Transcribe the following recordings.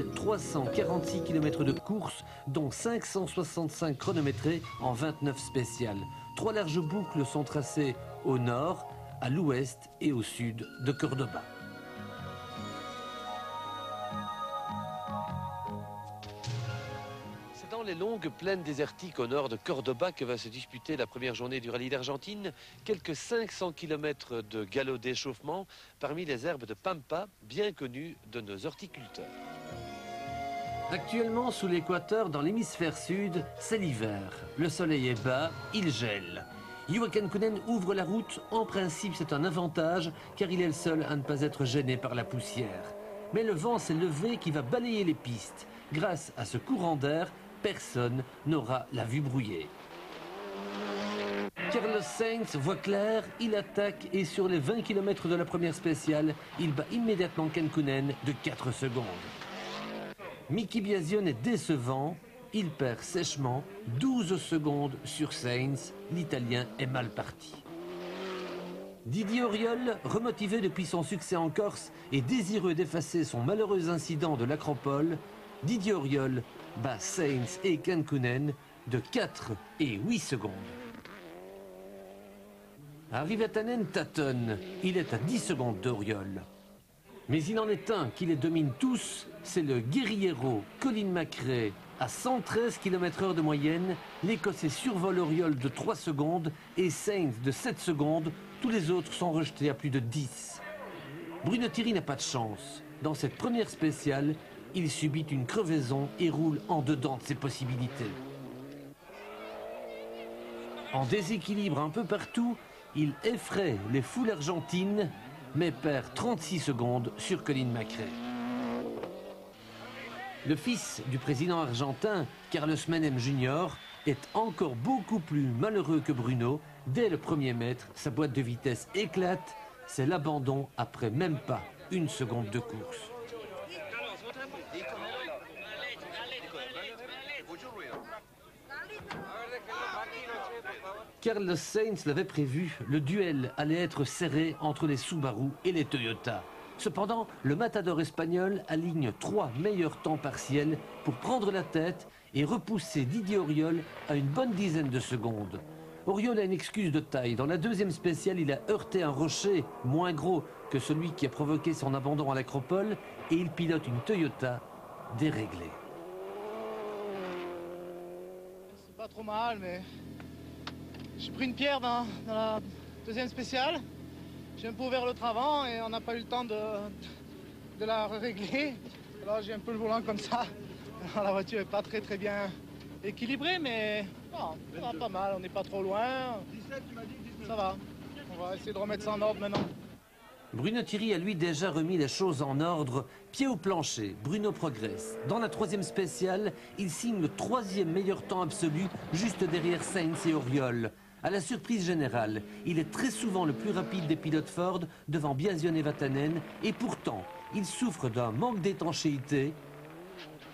1346 km de course, dont 565 chronométrés en 29 spéciales. 3 larges boucles sont tracées au nord, à l'ouest et au sud de Cordoba. C'est dans les longues plaines désertiques au nord de Cordoba que va se disputer la première journée du rallye d'Argentine. Quelques 500 km de galop d'échauffement parmi les herbes de pampa, bien connues de nos horticulteurs. Actuellement, sous l'équateur, dans l'hémisphère sud, c'est l'hiver. Le soleil est bas, il gèle. Juha Kankkunen ouvre la route. En principe, c'est un avantage, car il est le seul à ne pas être gêné par la poussière. Mais le vent s'est levé qui va balayer les pistes. Grâce à ce courant d'air, personne n'aura la vue brouillée. Carlos Sainz voit clair, il attaque et sur les 20 km de la première spéciale, il bat immédiatement Kankkunen de 4 secondes. Miki Biasion est décevant, il perd sèchement 12 secondes sur Sainz, l'Italien est mal parti. Didier Auriol, remotivé depuis son succès en Corse et désireux d'effacer son malheureux incident de l'Acropole, Didier Auriol bat Sainz et Kankkunen de 4 et 8 secondes. Harri Vatanen tâtonne, il est à 10 secondes d'Auriol. Mais il en est un qui les domine tous, c'est le guerriero Colin McRae. À 113 km/h de moyenne, l'Écossais survole Auriol de 3 secondes et Sainz de 7 secondes. Tous les autres sont rejetés à plus de 10. Bruno Thierry n'a pas de chance. Dans cette première spéciale, il subit une crevaison et roule en dedans de ses possibilités. En déséquilibre un peu partout, il effraie les foules argentines, mais perd 36 secondes sur Colin McRae. Le fils du président argentin, Carlos Menem Jr., est encore beaucoup plus malheureux que Bruno. Dès le premier mètre, sa boîte de vitesse éclate. C'est l'abandon après même pas une seconde de course. Carlos Sainz l'avait prévu, le duel allait être serré entre les Subaru et les Toyota. Cependant, le matador espagnol aligne 3 meilleurs temps partiels pour prendre la tête et repousser Didier Auriol à une bonne dizaine de secondes. Auriol a une excuse de taille. Dans la deuxième spéciale, il a heurté un rocher moins gros que celui qui a provoqué son abandon à l'Acropole et il pilote une Toyota déréglée. C'est pas trop mal, mais j'ai pris une pierre dans la deuxième spéciale. J'ai un peu ouvert le avant et on n'a pas eu le temps de la régler. Alors j'ai un peu le volant comme ça. Alors, la voiture n'est pas très bien équilibrée, mais bon, ça va pas mal, on n'est pas trop loin. 17, tu m'as dit 19. Ça va. On va essayer de remettre ça en ordre maintenant. Bruno Thierry a lui déjà remis les choses en ordre. Pied au plancher, Bruno progresse. Dans la troisième spéciale, il signe le 3e meilleur temps absolu, juste derrière Sainz et Auriol. À la surprise générale, il est très souvent le plus rapide des pilotes Ford devant Biasion et Vatanen, et pourtant, il souffre d'un manque d'étanchéité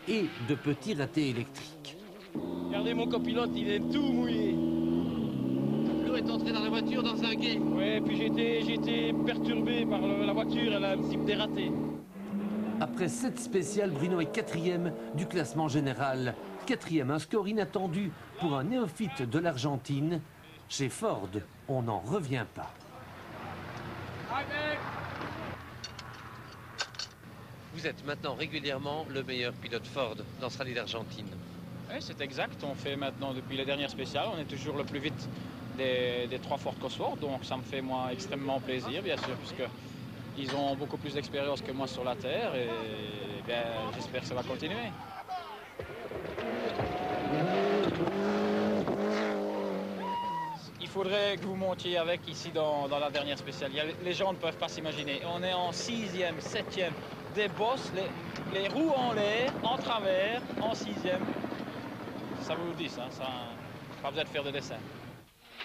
et de petits ratés électriques. Regardez mon copilote, il est tout mouillé. L'eau est entrée dans la voiture dans un gué. Ouais, puis j'ai été perturbé par la voiture, elle a un petit peu dératé. Après 7 spéciales, Bruno est 4e du classement général. 4e, un score inattendu pour un néophyte de l'Argentine. Chez Ford, on n'en revient pas. Vous êtes maintenant régulièrement le meilleur pilote Ford dans ce rallye d'Argentine. Oui, c'est exact. On fait maintenant, depuis les dernières spéciales, on est toujours le plus vite des 3 Ford Cosworth. Donc ça me fait moi extrêmement plaisir, bien sûr, puisqu'ils ont beaucoup plus d'expérience que moi sur la Terre. Et bien, j'espère que ça va continuer. Il faudrait que vous montiez avec ici dans la dernière spéciale. Les gens ne peuvent pas s'imaginer. On est en 6e, 7e, des bosses, les roues en l'air, en travers, en 6e. Ça vous le dit, ça. Pas besoin de faire de dessin.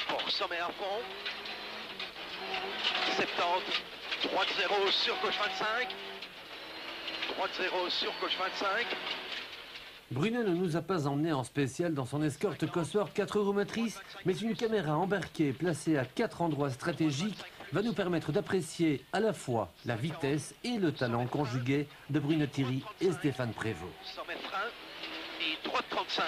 Bon, sommet à fond. 70. Droite 0 sur gauche 25. Droite 0 sur gauche 25. Bruno ne nous a pas emmenés en spécial dans son escorte Cosworth 4 roues motrices, mais une caméra embarquée placée à 4 endroits stratégiques va nous permettre d'apprécier à la fois la vitesse et le talent conjugué de Bruno Thierry et Stéphane Prévost. 100 mètres frein et droite 35.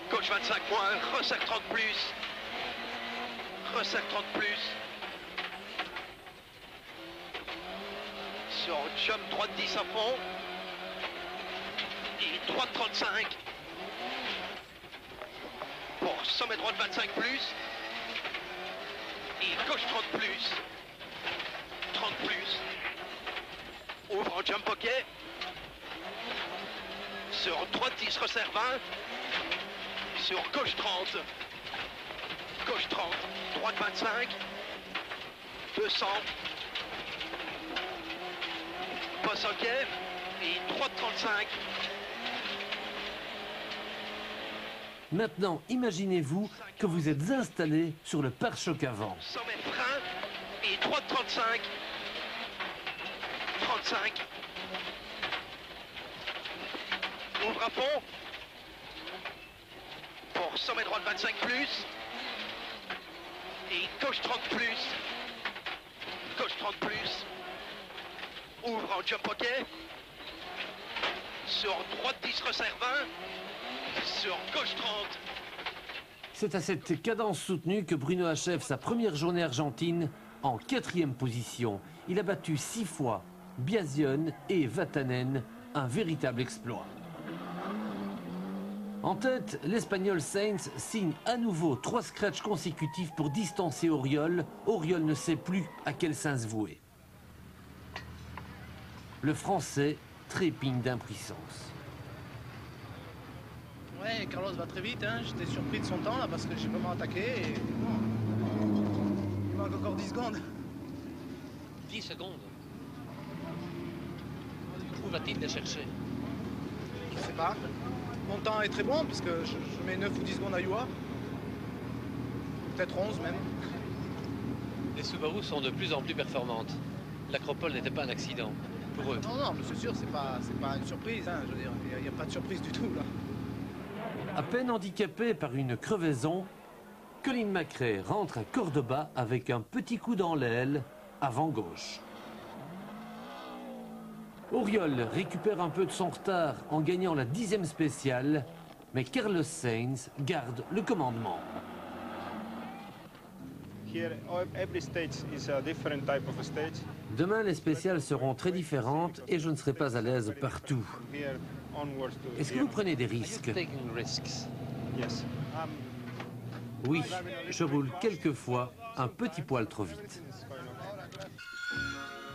Gauche 25 moins, resserre 30 plus. Resserre 30 plus. Sur jump droite 10 à fond. Et droite 35. Pour sommet droite 25 plus. Et gauche 30 plus. 30 plus. Ouvre en jump hockey. Sur droite 10, resserre 20. Sur gauche 30. Gauche 30. Droite 25. 200. Passe hockey. Et droite 35. Maintenant, imaginez-vous que vous êtes installé sur le pare-choc avant. Sommet frein et droite 35. 35. Ouvre à fond. Pour sommet droite 25 plus. Et gauche 30 plus. Gauche 30 plus. Ouvre en jump hockey. Sur droite 10 resserre 20. Sur gauche 30. C'est à cette cadence soutenue que Bruno achève sa première journée argentine en 4e position. Il a battu 6 fois Biasion et Vatanen, un véritable exploit. En tête, l'Espagnol Sainz signe à nouveau 3 scratchs consécutifs pour distancer Auriol. Auriol ne sait plus à quel sens se vouer. Le Français trépigne d'impuissance. Ouais, Carlos va très vite, hein. J'étais surpris de son temps là parce que j'ai vraiment attaqué et bon, il manque encore 10 secondes. 10 secondes. Où va-t-il les chercher? Je sais pas. Mon temps est très bon puisque je mets 9 ou 10 secondes à Yua. Peut-être 11 même. Les Subaru sont de plus en plus performantes. L'Acropole n'était pas un accident pour eux. Non, mais c'est sûr, c'est pas une surprise, hein. Je veux dire, il n'y a pas de surprise du tout là. À peine handicapé par une crevaison, Colin McRae rentre à Cordoba avec un petit coup dans l'aile, avant gauche. Auriol récupère un peu de son retard en gagnant la 10e spéciale, mais Carlos Sainz garde le commandement. Demain, les spéciales seront très différentes et je ne serai pas à l'aise partout. Est-ce que vous prenez des risques? Oui, je roule quelquefois un petit poil trop vite.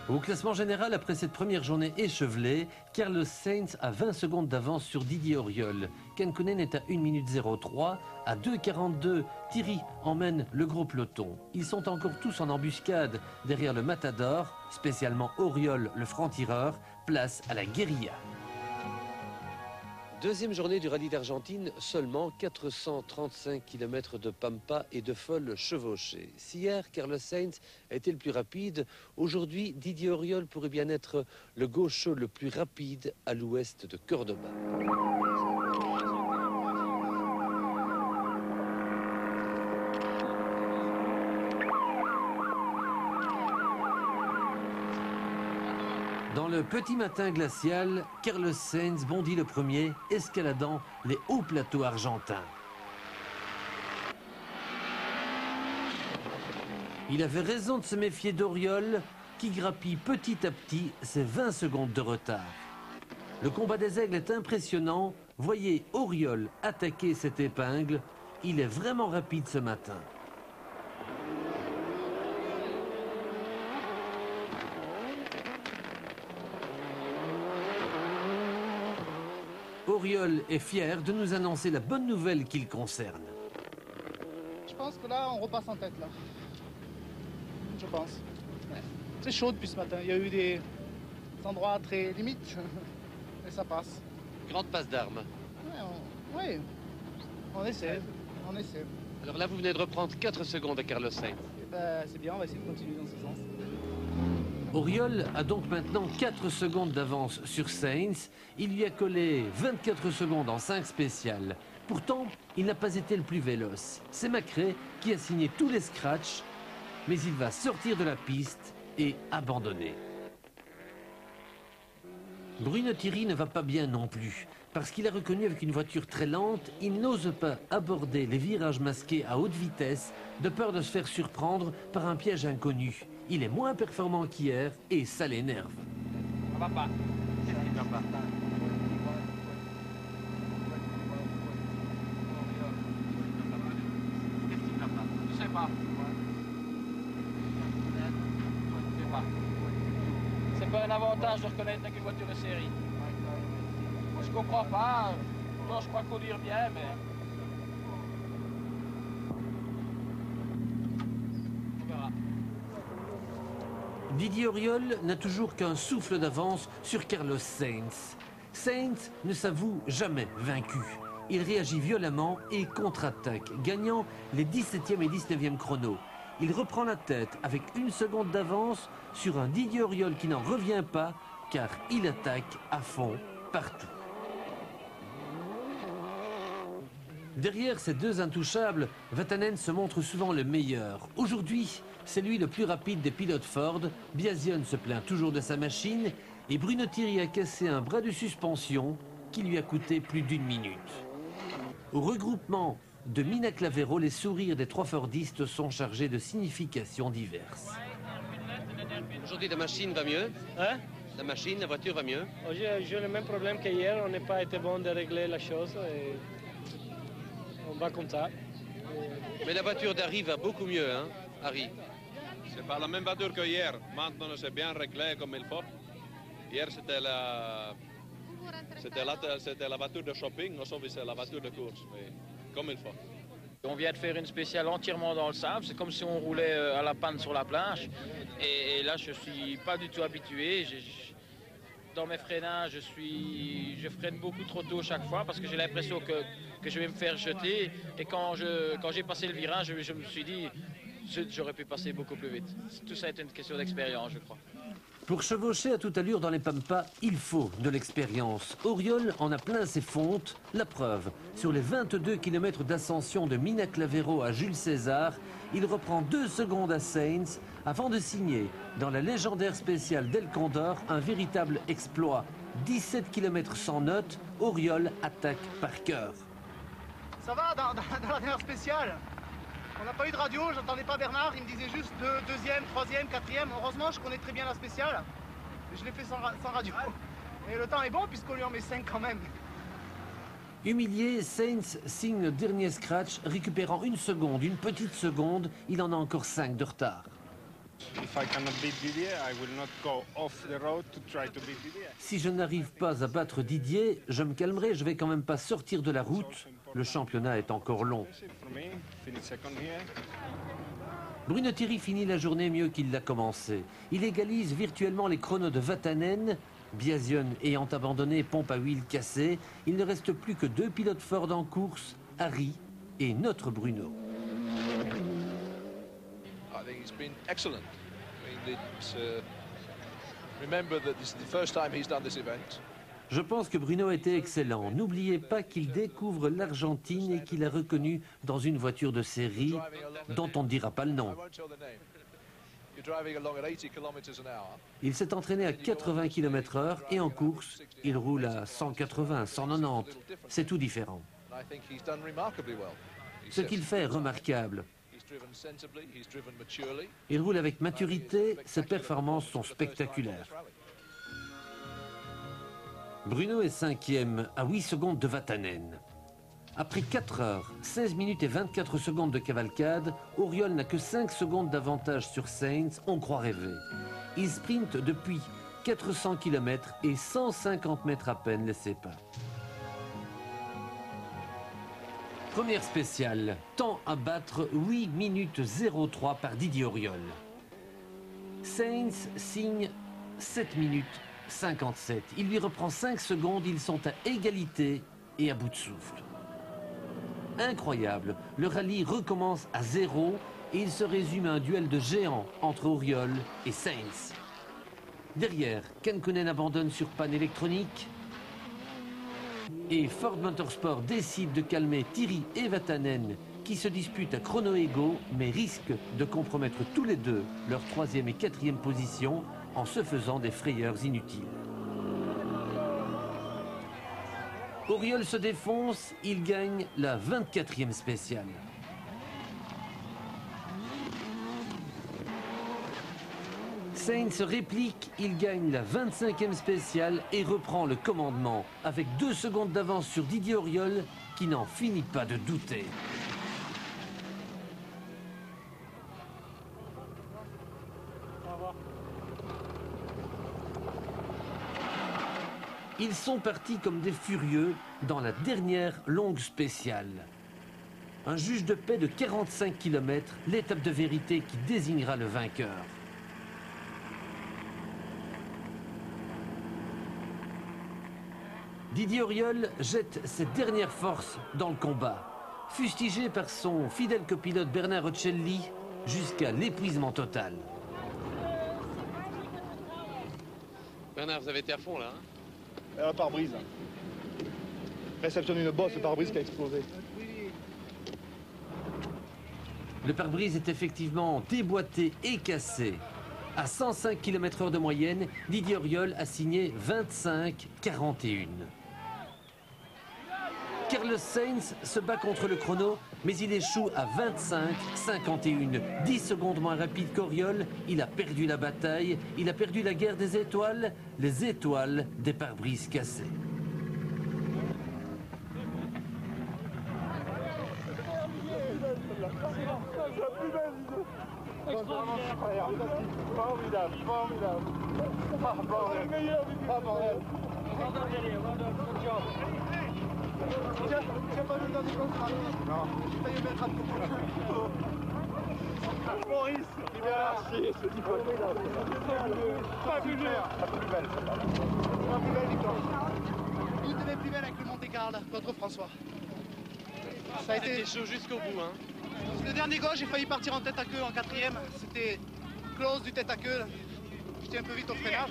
Au classement général, après cette première journée échevelée, Carlos Sainz a 20 secondes d'avance sur Didier Auriol. Kankkunen est à 1 minute 03, à 2,42. Thierry emmène le gros peloton. Ils sont encore tous en embuscade derrière le Matador, spécialement Auriol, le franc-tireur, place à la guérilla. Deuxième journée du rallye d'Argentine, seulement 435 km de pampa et de folles chevauchées. Si hier, Carlos Sainz a été le plus rapide, aujourd'hui, Didier Auriol pourrait bien être le gaucho le plus rapide à l'ouest de Cordoba. Dans le petit matin glacial, Carlos Sainz bondit le premier, escaladant les hauts plateaux argentins. Il avait raison de se méfier d'Auriol, qui grappille petit à petit ses 20 secondes de retard. Le combat des aigles est impressionnant. Voyez Auriol attaquer cette épingle. Il est vraiment rapide ce matin. Auriol est fier de nous annoncer la bonne nouvelle qui le concerne. Je pense que là, on repasse en tête là. Je pense. Ouais. C'est chaud depuis ce matin. Il y a eu des endroits très limites. Et ça passe. Grande passe d'armes. Ouais, on essaie. On essaie. Alors là, vous venez de reprendre 4 secondes à Carlos Sainz. Ben, c'est bien, on va essayer de continuer dans ce sens. Auriol a donc maintenant 4 secondes d'avance sur Sainz. Il lui a collé 24 secondes en 5 spéciales. Pourtant, il n'a pas été le plus véloce. C'est Macrae qui a signé tous les scratchs, mais il va sortir de la piste et abandonner. Bruno Thierry ne va pas bien non plus. Parce qu'il a reconnu avec une voiture très lente, il n'ose pas aborder les virages masqués à haute vitesse, de peur de se faire surprendre par un piège inconnu. Il est moins performant qu'hier et ça l'énerve. Ça va pas. Qu'est-ce qui va pas? Qu'est-ce qui va pas? Je sais pas. Je sais pas. C'est pas un avantage de reconnaître avec une voiture de série. Je comprends pas. Moi, je crois conduire bien, mais... On verra. Didier Auriol n'a toujours qu'un souffle d'avance sur Carlos Sainz. Sainz ne s'avoue jamais vaincu. Il réagit violemment et contre-attaque, gagnant les 17e et 19e chronos. Il reprend la tête avec 1 seconde d'avance sur un Didier Auriol qui n'en revient pas, car il attaque à fond partout. Derrière ces deux intouchables, Vatanen se montre souvent le meilleur. Aujourd'hui, c'est lui le plus rapide des pilotes Ford. Biasion se plaint toujours de sa machine et Bruno Thierry a cassé un bras de suspension qui lui a coûté plus d'1 minute. Au regroupement de Mina Clavero, les sourires des 3 Fordistes sont chargés de significations diverses. Aujourd'hui, la machine va mieux? Hein? La machine, la voiture va mieux? J'ai le même problème qu'hier, on n'a pas été bon de régler la chose. Et on va comme ça. Mais la voiture d'Harry va beaucoup mieux, hein, Harry? C'est pas la même voiture que hier. Maintenant, c'est bien réglé comme il faut. Hier, c'était la voiture de shopping. Aujourd'hui, c'est la voiture de course, mais comme il faut. On vient de faire une spéciale entièrement dans le sable. C'est comme si on roulait à la panne sur la planche. Et là, je suis pas du tout habitué. Dans mes freinages, je freine beaucoup trop tôt chaque fois parce que j'ai l'impression que je vais me faire jeter. Et quand j'ai passé le virage, je me suis dit, j'aurais pu passer beaucoup plus vite. Tout ça est une question d'expérience, je crois. Pour chevaucher à toute allure dans les pampas, il faut de l'expérience. Auriol en a plein ses fontes. La preuve, sur les 22 km d'ascension de Mina Clavero à Jules César, il reprend 2 secondes à Sainz avant de signer dans la légendaire spéciale d'El Condor un véritable exploit. 17 km sans notes, Auriol attaque par cœur. Ça va dans la dernière spéciale. On n'a pas eu de radio, j'entendais pas Bernard, il me disait juste 2e, 3e, 4e. Heureusement, je connais très bien la spéciale. Je l'ai fait sans radio. Et le temps est bon puisqu'on lui en met 5 quand même. Humilié, Sainz signe le dernier scratch, récupérant 1 seconde, une petite seconde. Il en a encore 5 de retard. Si je n'arrive pas à battre Didier, je me calmerai, je vais quand même pas sortir de la route. Le championnat est encore long. Bruno Thierry finit la journée mieux qu'il l'a commencé. Il égalise virtuellement les chronos de Vatanen. Biasion ayant abandonné, pompe à huile cassée, il ne reste plus que 2 pilotes Ford en course, Harry et notre Bruno. I think he's been excellent. I mean, remember that this is the first time he's done this event. Je pense que Bruno était excellent. N'oubliez pas qu'il découvre l'Argentine et qu'il a reconnu dans une voiture de série dont on ne dira pas le nom. Il s'est entraîné à 80 km/h et en course, il roule à 180, 190. C'est tout différent. Ce qu'il fait est remarquable. Il roule avec maturité, ses performances sont spectaculaires. Bruno est 5e, à 8 secondes de Vatanen. Après 4 heures, 16 minutes et 24 secondes de cavalcade, Auriol n'a que 5 secondes d'avantage sur Sainz, on croit rêver. Il sprinte depuis 400 km et 150 mètres à peine les séparent. Première spéciale, temps à battre 8 minutes 03 par Didier Auriol. Sainz signe 7 minutes 57. Il lui reprend 5 secondes, ils sont à égalité et à bout de souffle. Incroyable, le rallye recommence à 0 et il se résume à un duel de géants entre Auriol et Sainz. Derrière, Kankkunen abandonne sur panne électronique. Et Ford Motorsport décide de calmer Thierry et Vatanen qui se disputent à chrono égaux mais risquent de compromettre tous les deux leur 3e et 4e position en se faisant des frayeurs inutiles. Auriol se défonce, il gagne la 24e spéciale. Sainz réplique, il gagne la 25e spéciale et reprend le commandement avec 2 secondes d'avance sur Didier Auriol qui n'en finit pas de douter. Ils sont partis comme des furieux dans la dernière longue spéciale. Un juge de paix de 45 km, l'étape de vérité qui désignera le vainqueur. Didier Auriol jette ses dernières forces dans le combat, fustigé par son fidèle copilote Bernard Roccelli jusqu'à l'épuisement total. Bernard, vous avez été à fond là, hein? Un pare-brise. Réception d'une bosse, le pare-brise qui a explosé. Le pare-brise est effectivement déboîté et cassé. À 105 km/h de moyenne, Didier Auriol a signé 25-41. Carlos Sainz se bat contre le chrono, mais il échoue à 25-51. 10 secondes moins rapide qu'Auriol, il a perdu la bataille, il a perdu la guerre des étoiles, les étoiles des pare-brises cassés. Formidable, formidable. Ah, bordel. Ah, bordel. Tu as pas vu le dernier contrat? Non. J'ai failli mettre un coup. Maurice, libération, ce dit pas plus belle. Pas plus belle victoire. Une de mes plus belles avec le Monte-Carlo contre François. Ça a été chaud jusqu'au bout, hein. Le dernier gauche, j'ai failli partir en tête à queue en 4e. C'était close du tête à queue. J'étais un peu vite au freinage.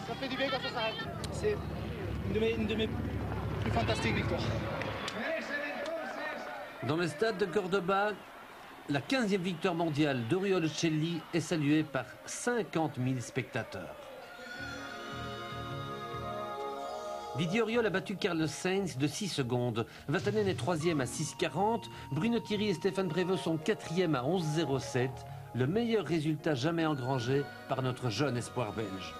Ça fait du bien quand ça s'arrête. C'est une de mes plus fantastiques victoires. Dans le stade de Cordoba, la 15e victoire mondiale d'Auriol Roccelli est saluée par 50 000 spectateurs. Didier Auriol a battu Carlos Sainz de 6 secondes. Vatanen est 3e à 6,40. Bruno Thierry et Stéphane Prévost sont 4e à 11,07. Le meilleur résultat jamais engrangé par notre jeune espoir belge.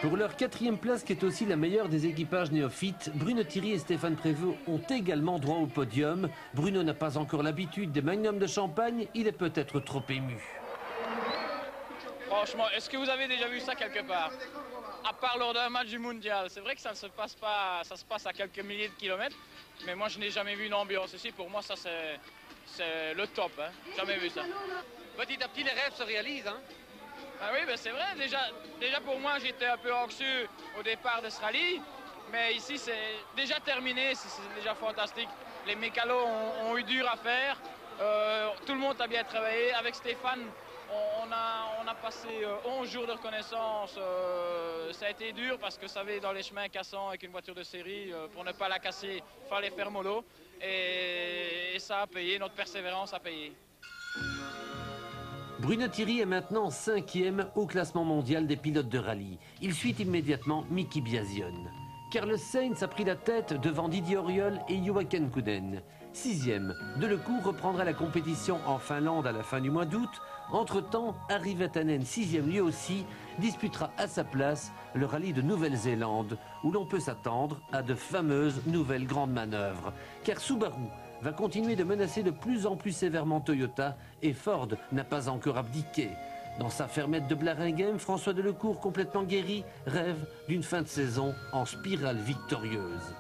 Pour leur 4e place, qui est aussi la meilleure des équipages néophytes, Bruno Thierry et Stéphane Prévost ont également droit au podium. Bruno n'a pas encore l'habitude des magnums de champagne, il est peut-être trop ému. Franchement, est-ce que vous avez déjà vu ça quelque part? À part lors d'un match du mondial. C'est vrai que ça ne se passe pas, ça se passe à quelques milliers de kilomètres, mais moi je n'ai jamais vu une ambiance ici. Pour moi, ça c'est le top, hein. Jamais vu ça. Petit à petit, les rêves se réalisent, hein. Ah oui, ben c'est vrai. Déjà pour moi, j'étais un peu anxieux au départ de ce rallye, mais ici c'est déjà terminé, c'est déjà fantastique. Les mécalos ont eu dur à faire. Tout le monde a bien travaillé. Avec Stéphane, on a passé 11 jours de reconnaissance. Ça a été dur parce que, vous savez, dans les chemins cassants avec une voiture de série, pour ne pas la casser, il fallait faire mollo. Et ça a payé, notre persévérance a payé. Bruno Thierry est maintenant 5e au classement mondial des pilotes de rallye. Il suit immédiatement Miki Biasion. Carlos Sainz a pris la tête devant Didier Auriol et Joaquin Kuden. 6e, Delecourt reprendra la compétition en Finlande à la fin du mois d'août. Entre-temps, Harry Vatanen, 6e lui aussi, disputera à sa place le rallye de Nouvelle-Zélande, où l'on peut s'attendre à de fameuses nouvelles grandes manœuvres. Car Subaru va continuer de menacer de plus en plus sévèrement Toyota et Ford n'a pas encore abdiqué. Dans sa fermette de Blaringhem, François Delecourt, complètement guéri, rêve d'une fin de saison en spirale victorieuse.